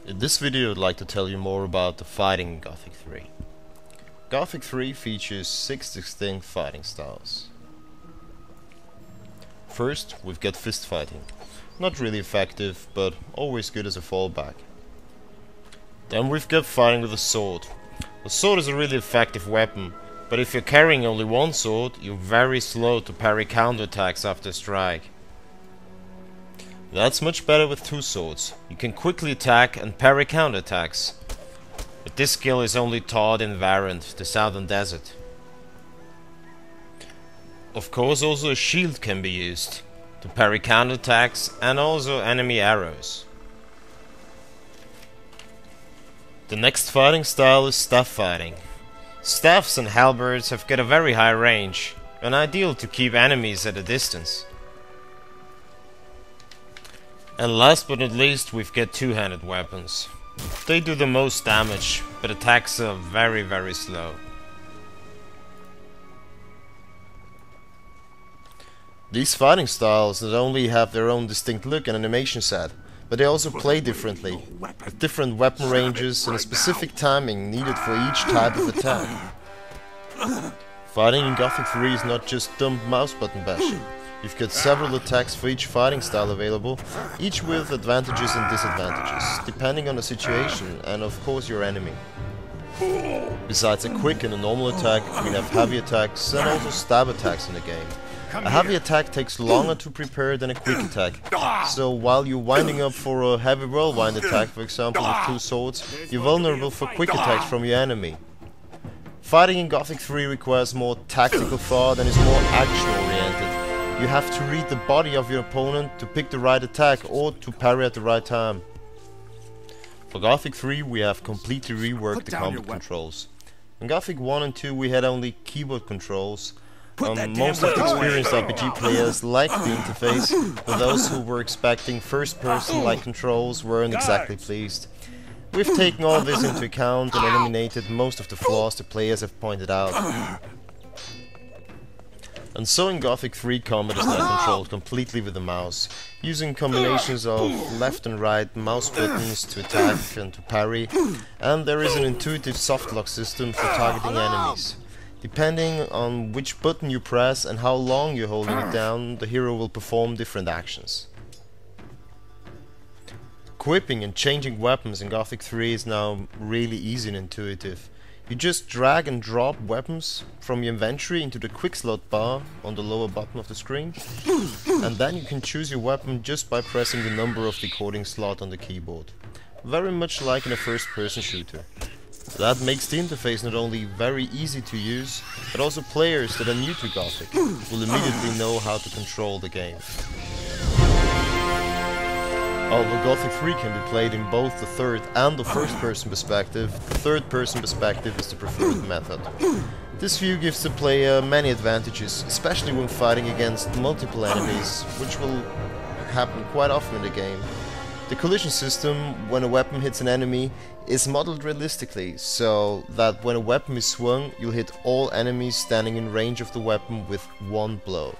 In this video I'd like to tell you more about the fighting in Gothic 3. Gothic 3 features 6 distinct fighting styles. First, we've got fist fighting. Not really effective, but always good as a fallback. Then we've got fighting with a sword. The sword is a really effective weapon, but if you're carrying only one sword, you're very slow to parry counterattacks after a strike. That's much better with two swords. You can quickly attack and parry counterattacks. But this skill is only taught in Varant, the southern desert. Of course, also a shield can be used to parry counterattacks and also enemy arrows. The next fighting style is staff fighting. Staffs and halberds have got a very high range and ideal to keep enemies at a distance. And last but not least, we've got two-handed weapons. They do the most damage, but attacks are very slow. These fighting styles not only have their own distinct look and animation set, but they also play differently, with different weapon ranges and a specific timing needed for each type of attack. Fighting in Gothic 3 is not just dumb mouse button bashing. You've got several attacks for each fighting style available, each with advantages and disadvantages, depending on the situation and of course your enemy. Besides a quick and a normal attack, we have heavy attacks and also stab attacks in the game. A heavy attack takes longer to prepare than a quick attack, so while you're winding up for a heavy whirlwind attack, for example with two swords, you're vulnerable for quick attacks from your enemy. Fighting in Gothic 3 requires more tactical thought and is more action-oriented. You have to read the body of your opponent to pick the right attack or to parry at the right time. For Gothic 3 we have completely reworked the combat controls. In Gothic 1 and 2 we had only keyboard controls. Most of the experienced RPG players liked the interface, but those who were expecting first-person-like controls weren't exactly pleased. We've taken all this into account and eliminated most of the flaws the players have pointed out. And so in Gothic 3 combat is now controlled completely with the mouse, using combinations of left and right mouse buttons to attack and to parry, and there is an intuitive softlock system for targeting enemies. Depending on which button you press and how long you're holding it down, the hero will perform different actions. Equipping and changing weapons in Gothic 3 is now really easy and intuitive. You just drag and drop weapons from your inventory into the quick slot bar on the lower bottom of the screen, and then you can choose your weapon just by pressing the number of the according slot on the keyboard. Very much like in a first-person shooter. That makes the interface not only very easy to use, but also players that are new to Gothic will immediately know how to control the game. Although Gothic 3 can be played in both the third and the first-person perspective, the third-person perspective is the preferred method. This view gives the player many advantages, especially when fighting against multiple enemies, which will happen quite often in the game. The collision system, when a weapon hits an enemy, is modeled realistically, so that when a weapon is swung, you'll hit all enemies standing in range of the weapon with one blow.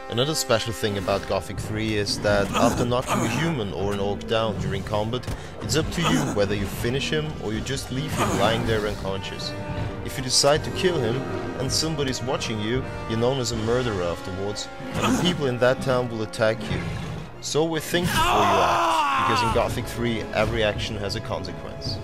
Another special thing about Gothic 3 is that after knocking a human or an orc down during combat, it's up to you whether you finish him or you just leave him lying there unconscious. If you decide to kill him and somebody's watching you, you're known as a murderer afterwards, and the people in that town will attack you. So think before you act, because in Gothic 3 every action has a consequence.